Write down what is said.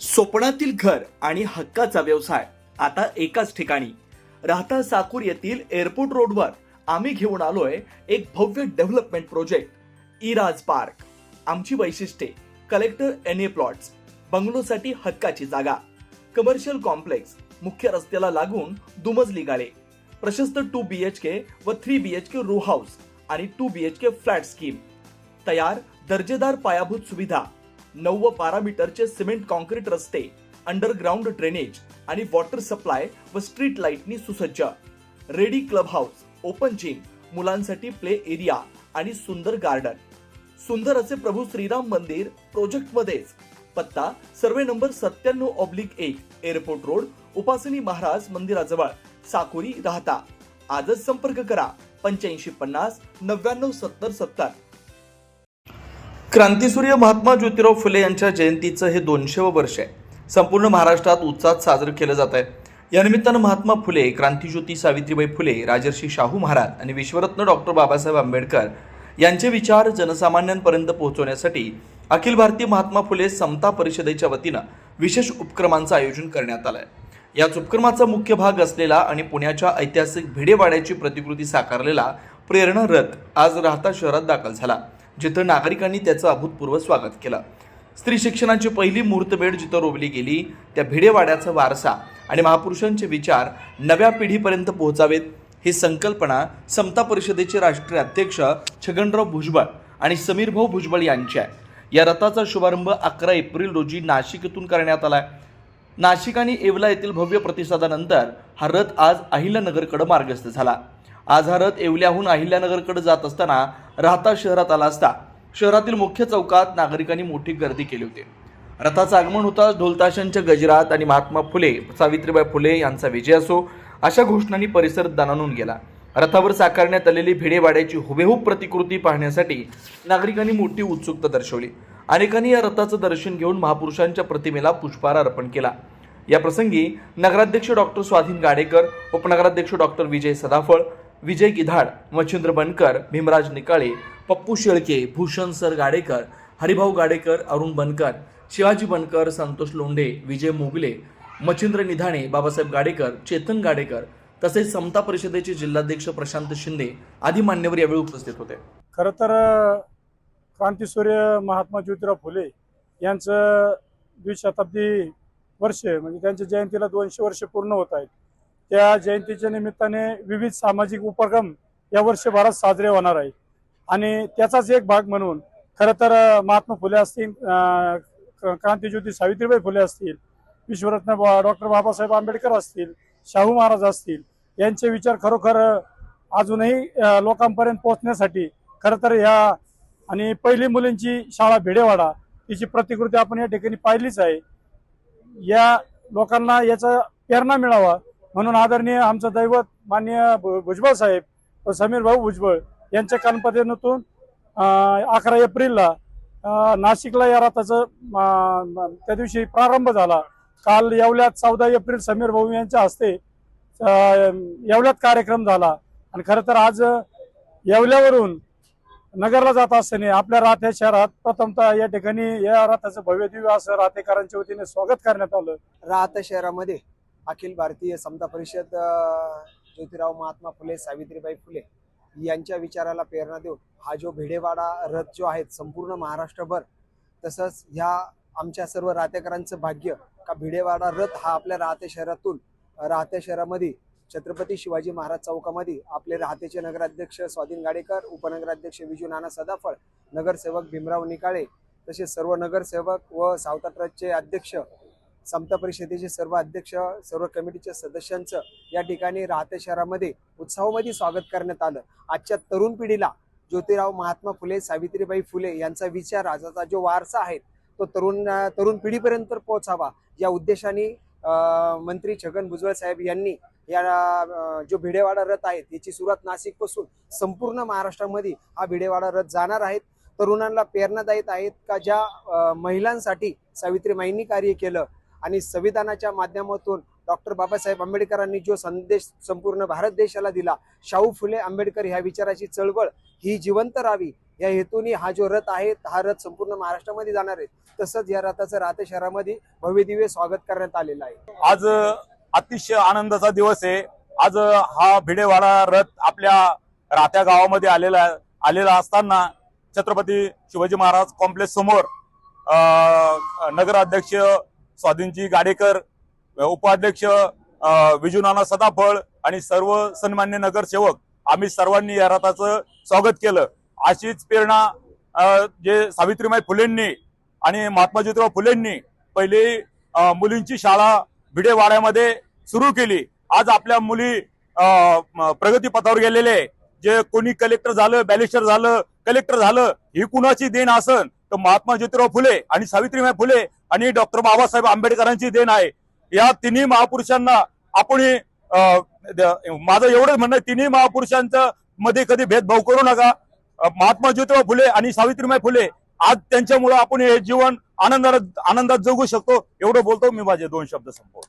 स्वप्नातील घर आणि हक्काचा व्यवसाय आता एकाच ठिकाणी. राहता साकूर येथील एअरपोर्ट रोडवर आम्ही घेऊन आलोय एक भव्य डेव्हलपमेंट प्रोजेक्ट इराज पार्क. आमची वैशिष्ट्ये: कलेक्टर एनए प्लॉट्स, बंगलोसाठी हक्काची जागा, कमर्शियल कॉम्प्लेक्स, मुख्य रस्त्याला लागून दुमजली गाळे, प्रशस्त 2 BHK व 3 BHK रो हाऊस आणि 2 BHK फ्लॅट स्कीम. तयार दर्जेदार पायाभूत सुविधा, 9 व 12 मीटरचे सिमेंट कॉन्क्रीट रस्ते, अंडरग्राऊंड ड्रेनेज आणि वॉटर सप्लाय व स्ट्रीट लाईटनी सुसज्ज. Ready club house, open gym, मुलांसाठी प्ले एरिया आणि सुंदर गार्डन. सुंदर असे प्रभू श्रीराम मंदिर प्रोजेक्ट मध्येच. पत्ता: सर्वे नंबर 97/1, एअरपोर्ट रोड, उपासनी महाराज मंदिराजवळ, साकुरी, राहता. आजच संपर्क करा 8550 99 70 70. क्रांतीसूर्य महात्मा ज्योतिराव फुले यांच्या जयंतीचं हे 200वं वर्ष आहे. संपूर्ण महाराष्ट्रात उत्साहात साजरं केलं जात आहे. या निमित्तानं महात्मा फुले, क्रांतीज्योती सावित्रीबाई फुले, राजर्षी शाहू महाराज आणि विश्वरत्न डॉक्टर बाबासाहेब आंबेडकर यांचे विचार जनसामान्यांपर्यंत पोहोचवण्यासाठी अखिल भारतीय महात्मा फुले समता परिषदेच्या वतीनं विशेष उपक्रमांचं आयोजन करण्यात आलं आहे. याच उपक्रमाचा मुख्य भाग असलेला आणि पुण्याच्या ऐतिहासिक भिडेवाड्याची प्रतिकृती साकारलेला प्रेरणा रथ आज राहता शहरात दाखल झाला, जिथं नागरिकांनी त्याचं अभूतपूर्व स्वागत केलं. स्त्री शिक्षणाची पहिली मुहूर्तमेढ जिथं रोवली गेली, त्या भिडेवाड्याचा वारसा आणि महापुरुषांचे विचार नव्या पिढीपर्यंत पोहोचावेत, ही संकल्पना समता परिषदेचे राष्ट्रीय अध्यक्ष छगनराव भुजबळ आणि समीरभाऊ भुजबळ यांची आहे. या रथाचा शुभारंभ 11 एप्रिल रोजी नाशिक येथून करण्यात आला. नाशिक आणि येवला येथील भव्य प्रतिसादानंतर हा रथ आज अहिल्यानगरकडे मार्गस्थ झाला. आज हा रथ येवल्याहून अहिल्यानगरकडे जात असताना राहता शहरात आला असता शहरातील मुख्य चौकात नागरिकांनी मोठी गर्दी केली होती. रथाचं आगमन होताच ढोलताशांच्या गजरात आणि महात्मा फुले, सावित्रीबाई फुले यांचा विजय असो अशा घोषणांनी परिसर दणाणून गेला. रथावर साकारण्यात आलेली भिडेवाड्याची हुबेहूब प्रतिकृती पाहण्यासाठी नागरिकांनी मोठी उत्सुकता दर्शवली. अनेकांनी या रथाचं दर्शन घेऊन महापुरुषांच्या प्रतिमेला पुष्पहार अर्पण केला. या प्रसंगी नगराध्यक्ष डॉक्टर स्वाधीन गाडेकर, उपनगराध्यक्ष डॉक्टर विजय सदाफळ, विजय गिधाड, मच्छिंद्र बनकर, भीमराज निकाळे, पप्पू शेळके, भूषण सर गाडेकर, हरिभाऊ गाडेकर, अरुण बनकर, शिवाजी बनकर, संतोष लोंढे, विजय मोगले, मच्छिंद्र निधाणे, बाबासाहेब गाडेकर, चेतन गाडेकर तसेच समता परिषदेचे जिल्हाध्यक्ष प्रशांत शिंदे आदी मान्यवर यावेळी उपस्थित होते. खरं तर क्रांतीसूर्य महात्मा ज्योतिराव फुले यांचं द्विशताब्दी वर्ष म्हणजे त्यांच्या जयंतीला 200 वर्ष पूर्ण होत आहेत. त्या जयंतीच्या निमित्ताने विविध सामाजिक उपक्रम या वर्षभरात साजरे होणार आहेत आणि त्याचाच एक भाग म्हणून खरं तर महात्मा फुले असतील, क्रांतीज्योती सावित्रीबाई फुले असतील, विश्वरत्न डॉक्टर बाबासाहेब आंबेडकर असतील, शाहू महाराज असतील, यांचे विचार खरोखर अजूनही लोकांपर्यंत पोहोचण्यासाठी खरं तर ह्या आणि पहिली मुलींची शाळा भिडेवाडा तिची प्रतिकृती आपण या ठिकाणी पाहिलीच आहे. या लोकांना याचा प्रेरणा मिळावा म्हणून आदरणीय आमचं दैवत माननीय भुजबळ साहेब व समीर भाऊ भुजबळ यांच्या कानपद्धतीतून 11 एप्रिलला नाशिकला या रथाचं त्या दिवशी प्रारंभ झाला. काल येवल्यात 14 एप्रिल समीर भाऊ यांच्या हस्ते येवल्यात कार्यक्रम झाला आणि खरं तर आज येवल्यावरून नगरला जात असताना आपल्या राहत्या शहरात प्रथमतः या ठिकाणी या रथाचं भव्य दिव्य असं राहतेकरांच्या वतीने स्वागत करण्यात आलं. राहता शहरामध्ये अखिल भारतीय समता परिषद ज्योतिराव महात्मा फुले, सावित्रीबाई फुले यांच्या विचाराला प्रेरणा देऊन हा जो भिडेवाडा रथ जो आहे संपूर्ण महाराष्ट्रभर, तसंच ह्या आमच्या सर्व राहतेकरांचं भाग्य का भिडेवाडा रथ हा आपल्या राहत्या शहरातून राहत्या शहरामध्ये छत्रपती शिवाजी महाराज चौकामध्ये आपले राहतेचे नगराध्यक्ष स्वाधीन गाडेकर, उपनगराध्यक्ष विजू नाना सदाफळ, नगरसेवक भीमराव निकाळे तसेच सर्व नगरसेवक व सावता ट्रस्टचे अध्यक्ष, समता परिषदेचे सर्व अध्यक्ष, सर्व कमिटीच्या सदस्यांचं या ठिकाणी राहत्या शहरामध्ये उत्सवामध्ये स्वागत करण्यात आलं. आजच्या तरुण पिढीला ज्योतिराव महात्मा फुले, सावित्रीबाई फुले यांचा विचार, आजचा जो वारसा आहे तो तरुण पिढीपर्यंत पोहोचावा या उद्देशाने मंत्री छगन भुजबळ साहेब यांनी या जो भिडेवाडा रथ आहे त्याची सुरुवात नाशिकपासून संपूर्ण महाराष्ट्रामध्ये हा भिडेवाडा रथ जाणार आहेत. तरुणांना प्रेरणादायक आहेत का ज्या महिलांसाठी सावित्रीबाईंनी कार्य केलं आणि संविधानाच्या माध्यमातून डॉक्टर बाबासाहेब आंबेडकरांनी जो संदेश संपूर्ण भारत देशाला दिला, शाहू फुले आंबेडकर ह्या विचाराची चळवळ ही जिवंत राहावी या हेतूने हा जो रथ आहे हा रथ संपूर्ण महाराष्ट्रामध्ये जाणार आहे. तसंच या रथाचं राहते शहरामध्ये भव्य दिव्य स्वागत करण्यात आलेलं आहे. आज अतिशय आनंदाचा दिवस आहे. आज हा भिडेवाडा रथ आपल्या राहत्या गावामध्ये आलेला असताना छत्रपती शिवाजी महाराज कॉम्प्लेक्स समोर नगराध्यक्ष स्वाधीनजी गाडेकर, उपाध्यक्ष विजूनाना सदाफळ आणि सर्व सन्मान्य नगरसेवक आम्ही सर्वांनी या रथाचं स्वागत केलं. अशीच प्रेरणा जे सावित्रीबाई फुलेंनी आणि महात्मा ज्योतिराव फुलेंनी पहिली मुलींची शाळा भिडेवाड्यामध्ये सुरू केली. आज आपल्या मुली प्रगती पथावर गेलेले, जे कोणी कलेक्टर झालं, बॅरिस्टर झालं, कलेक्टर झालं, ही कुणाची देण असन तर महात्मा ज्योतिराव फुले आणि सावित्रीबाई फुले आणि डॉक्टर बाबासाहेब आंबेडकरांची देण आहे. या तिन्ही महापुरुषांना आपण माझं एवढंच म्हणणं, तिन्ही महापुरुषांचं मध्ये कधी भेदभाव करू नका. महात्मा ज्योतिराव फुले आणि सावित्रीबाई फुले आज त्यांच्यामुळे आपण हे जीवन आनंदात जगू शकतो. एवढं बोलतो मी, माझे 2 शब्द संपवतो.